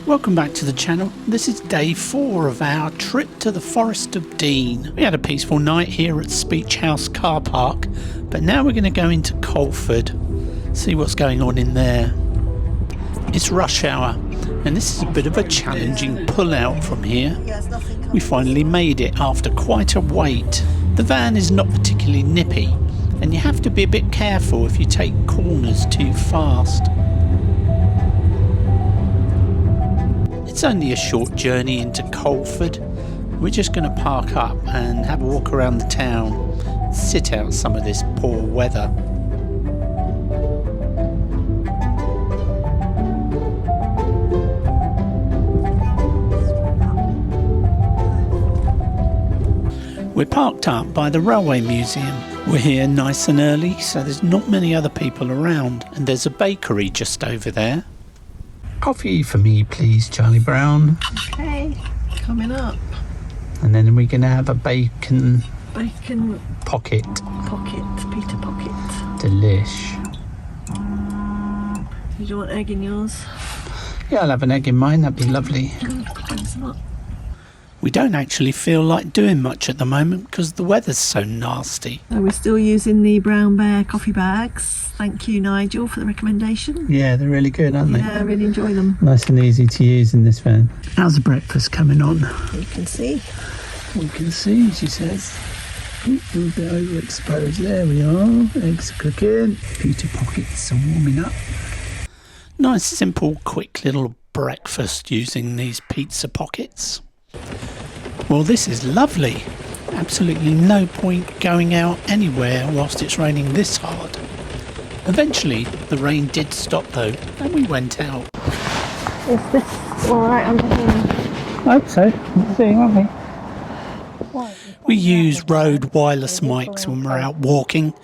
Welcome back to the channel. This is day 4 of our trip to the Forest of Dean. We had a peaceful night here at Speech House car park, but now we're going to go into Coleford, see what's going on in there. It's rush hour, and this is a bit of a challenging pull out from here. We finally made it after quite a wait. The van is not particularly nippy, and you have to be a bit careful if you take corners too fast. It's only a short journey into Coleford. We're just going to park up and have a walk around the town, sit out some of this poor weather. We're parked up by the Railway Museum. We're here nice and early, so there's not many other people around, and there's a bakery just over there. Coffee for me, please, Charlie Brown. Okay, coming up. And then we're going to have a bacon pocket. Pita pocket. Delish. Did you want egg in yours? Yeah, I'll have an egg in mine, that'd be lovely. We don't actually feel like doing much at the moment because the weather's so nasty. So we're still using the Brown Bear coffee bags. Thank you, Nigel, for the recommendation. Yeah, they're really good, aren't they? Yeah, I really enjoy them. Nice and easy to use in this van. How's the breakfast coming on? You can see. We can see, she says. A little bit overexposed. There we are. Eggs are cooking. Pita pockets are warming up. Nice, simple, quick little breakfast using these pizza pockets. Well, this is lovely. Absolutely no point going out anywhere whilst it's raining this hard. Eventually, the rain did stop though, and we went out. Is this alright under here? I hope so. We'll see, won't we? We use Rode wireless mics when we're out walking,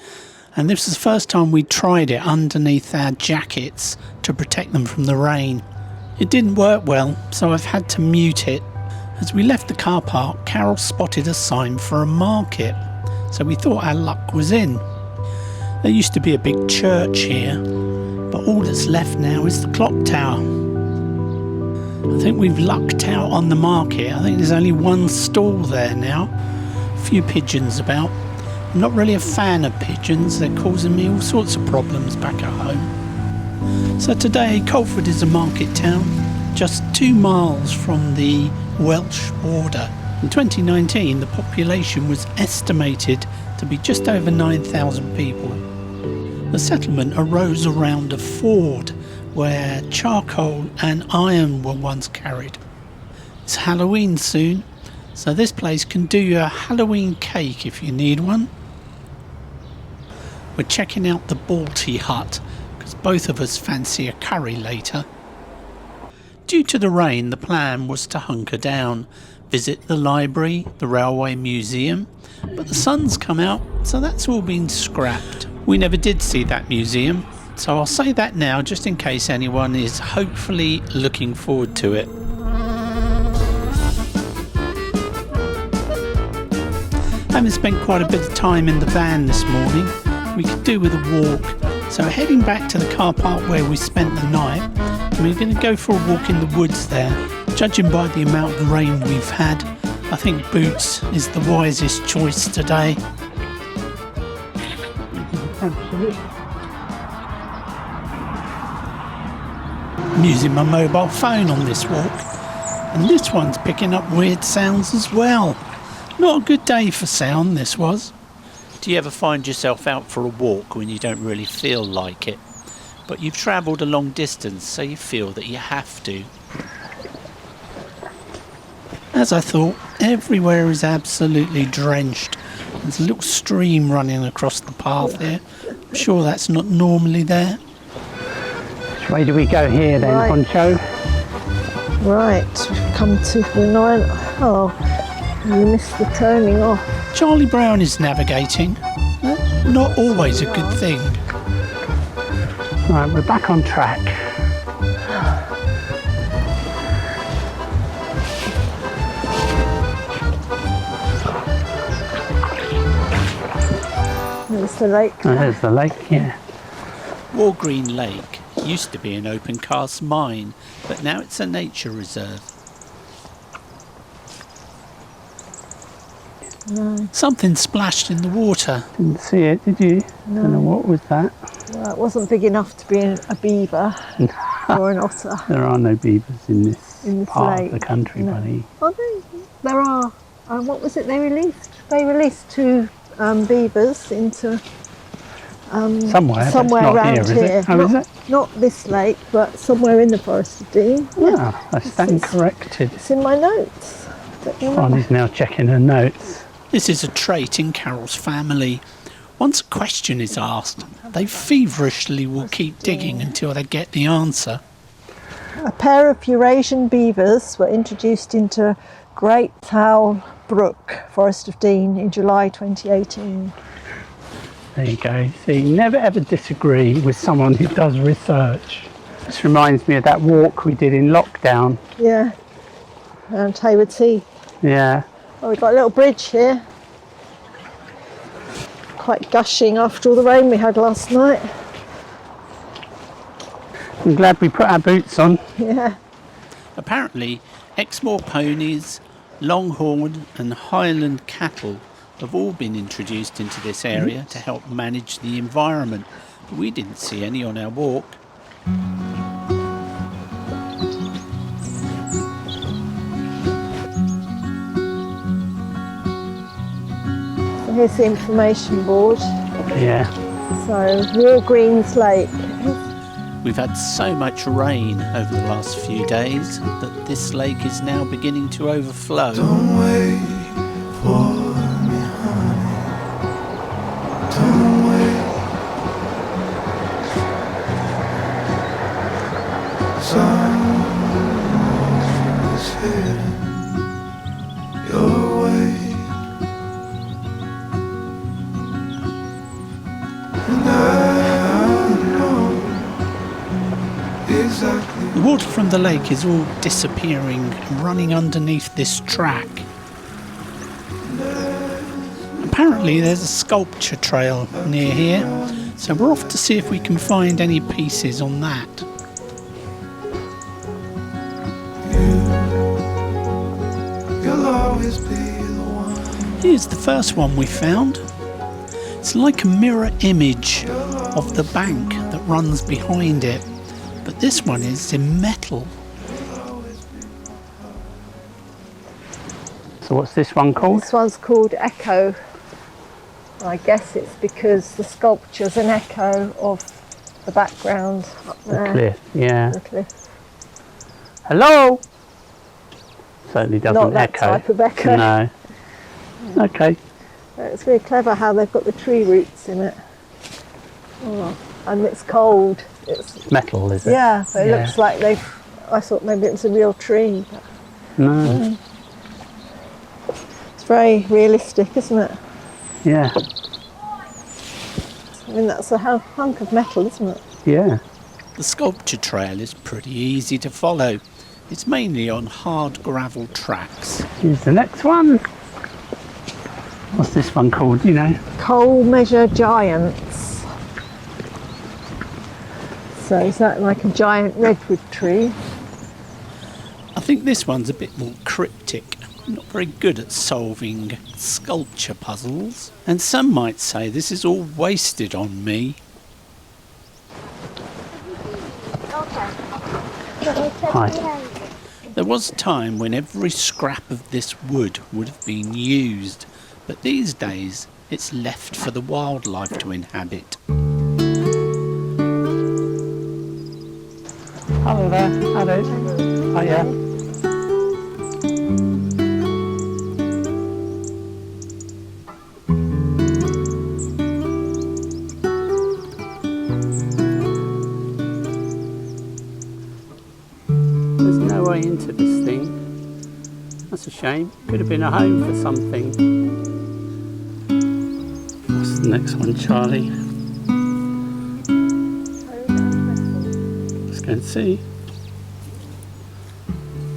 and this was the first time we tried it underneath our jackets to protect them from the rain. It didn't work well, so I've had to mute it. As we left the car park, Carol spotted a sign for a market, so we thought our luck was in. There used to be a big church here, but all that's left now is the clock tower. I think we've lucked out on the market. I think there's only one stall there now. A few pigeons about. I'm not really a fan of pigeons. They're causing me all sorts of problems back at home. So today, Coleford is a market town, just 2 miles from the Welsh border. In 2019, the population was estimated to be just over 9,000 people. The settlement arose around a ford where charcoal and iron were once carried. It's Halloween soon, so this place can do you a Halloween cake if you need one. We're checking out the Balti hut because both of us fancy a curry later. Due to the rain, the plan was to hunker down, visit the library, the railway museum, but the sun's come out, so that's all been scrapped. We never did see that museum, so I'll say that now just in case anyone is hopefully looking forward to it. Having spent quite a bit of time in the van this morning, we could do with a walk, so heading back to the car park where we spent the night, we're going to go for a walk in the woods there. Judging by the amount of rain we've had, I think boots is the wisest choice today. I'm using my mobile phone on this walk, and this one's picking up weird sounds as well. Not a good day for sound, this was. Do you ever find yourself out for a walk when you don't really feel like it, but you've travelled a long distance, so you feel that you have to? As I thought, everywhere is absolutely drenched. There's a little stream running across the path here. I'm sure that's not normally there. Which way do we go here then, right. Poncho? Right, we've come to the 9. Oh, you missed the turning off. Charlie Brown is navigating. Not always a good thing. Right, we're back on track. There's the lake. Oh, there's the lake, yeah. Walgreen Lake used to be an open cast mine, but now it's a nature reserve. No. Something splashed in the water. Didn't see it, did you? No. Don't know what was that. Well, it wasn't big enough to be a beaver or an otter. There are no beavers in this part lake. of the country, No. buddy. Oh, there are. What was it they released? They released 2 beavers into Somewhere but it's not around here, is it? Oh, is it? Not this lake, but somewhere in the Forest of Dean. Yeah, I stand corrected. It's in my notes. Bonnie's now checking her notes. This is a trait in Carol's family. Once a question is asked, they feverishly will keep digging until they get the answer. A pair of Eurasian beavers were introduced into Great Towel Brook, Forest of Dean, in July 2018. There you go. See, never ever disagree with someone who does research. This reminds me of that walk we did in lockdown. Yeah, around Hayward Heath. Yeah. Oh, we've got a little bridge here. Quite gushing after all the rain we had last night. I'm glad we put our boots on. Yeah. Apparently, Exmoor ponies, Longhorn and Highland cattle have all been introduced into this area to help manage the environment. But we didn't see any on our walk. So here's the information board. Yeah. So, Woorgreens Lake. We've had so much rain over the last few days that this lake is now beginning to overflow. Don't wait for me, honey. Don't wait. Someone's heading your way. And I know exactly. The water from the lake is all disappearing and running underneath this track. Apparently there's a sculpture trail near here, so we're off to see if we can find any pieces on that. You'll always be the one. Here's the first one we found. It's like a mirror image of the bank that runs behind it, but this one is in metal. So what's this one called? This one's called Echo. I guess it's because the sculpture's an echo of the background up there. The cliff, yeah. The cliff. Hello? Certainly doesn't Not that echo. type of echo. No. Okay. It's really clever how they've got the tree roots in it. Oh, and it's cold. It's Metal, is it? yeah, but it looks like they've. I thought maybe it's a real tree. But No. it's very realistic, isn't it? Yeah. I mean, that's a hunk of metal, isn't it? Yeah. The sculpture trail is pretty easy to follow. It's mainly on hard gravel tracks. Here's the next one. What's this one called, you know? Coal Measure Giants. So is that like a giant redwood tree? I think this one's a bit more cryptic. I'm not very good at solving sculpture puzzles. And some might say this is all wasted on me. Hi. There was a time when every scrap of this wood would have been used, but these days it's left for the wildlife to inhabit. Hello there. Hello. Hiya. There's no way into this thing. That's a shame. Could have been a home for something. What's the next one, Charlie? Let's go and see.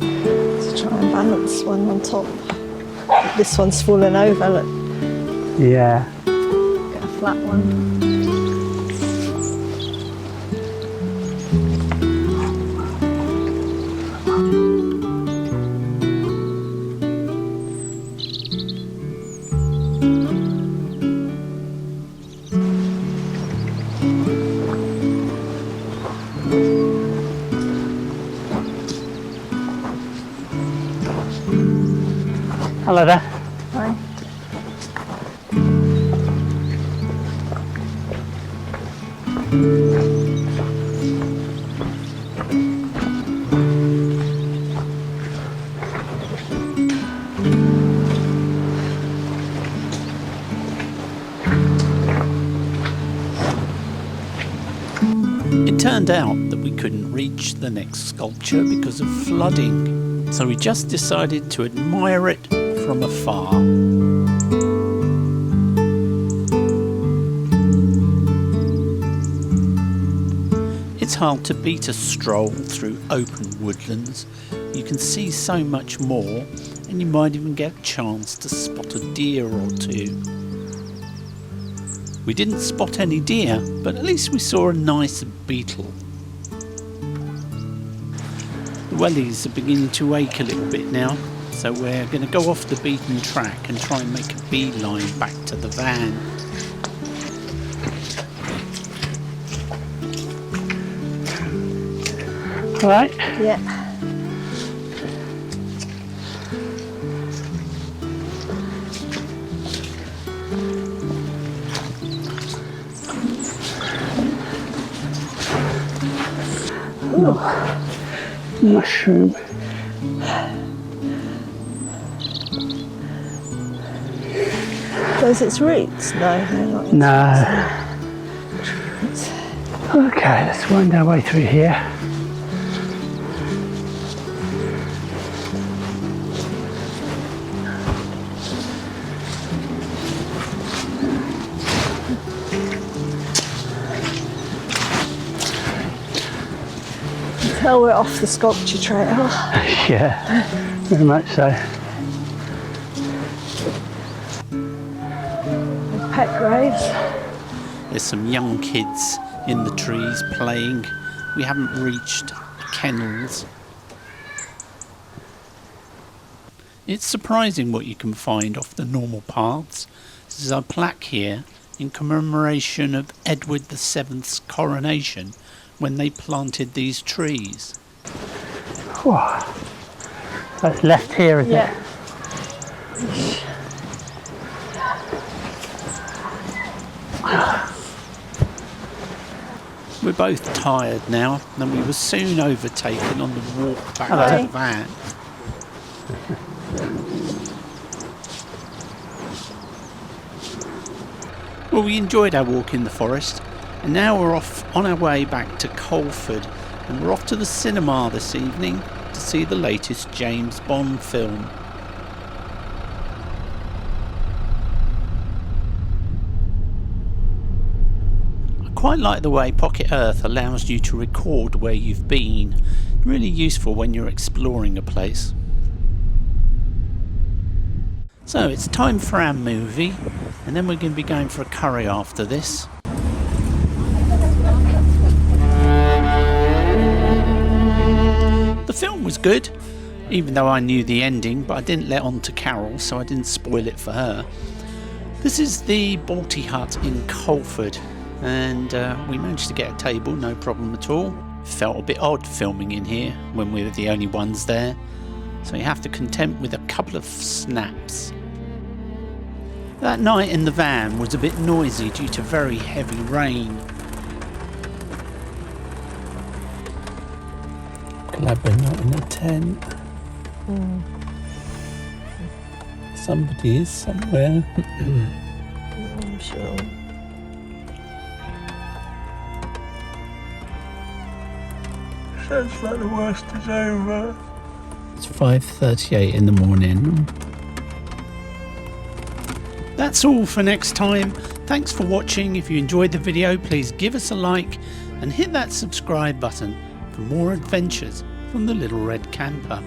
Let's try and balance one on top. This one's fallen over, look. Yeah. Get a flat one. Hello there. Hi. It turned out that we couldn't reach the next sculpture because of flooding, so we just decided to admire it from afar. It's hard to beat a stroll through open woodlands. You can see so much more, and you might even get a chance to spot a deer or two. We didn't spot any deer, but at least we saw a nice beetle. The wellies are beginning to ache a little bit now, so we're going to go off the beaten track and try and make a beeline back to the van. All right? Yeah. Mushroom. Those its roots? No, they're not. Its roots. No. Okay, let's wind our way through here. Tell we're off the sculpture trail. Yeah, very much so. Pet graves. There's some young kids in the trees playing. We haven't reached kennels. It's surprising what you can find off the normal paths. There's a plaque here in commemoration of Edward VII's coronation when they planted these trees. Whoa. That's left here, isn't it? We're both tired now, and we were soon overtaken on the walk back to the van. Well, we enjoyed our walk in the forest, and now we're off on our way back to Coleford, and we're off to the cinema this evening to see the latest James Bond film. Quite like the way Pocket Earth allows you to record where you've been. Really useful when you're exploring a place. So it's time for our movie, and then we're going to be going for a curry after this. The film was good, even though I knew the ending, but I didn't let on to Carol, so I didn't spoil it for her. This is the Balti Hut in Coleford. And we managed to get a table, no problem at all. Felt a bit odd filming in here when we were the only ones there, so you have to content with a couple of snaps. That night in the van was a bit noisy due to very heavy rain. Glad we're not in a tent. Somebody is somewhere. I'm sure. Sounds like the worst is over. It's 5:38 in the morning. That's all for next time. Thanks for watching. If you enjoyed the video, please give us a like and hit that subscribe button for more adventures from the Little Red Camper.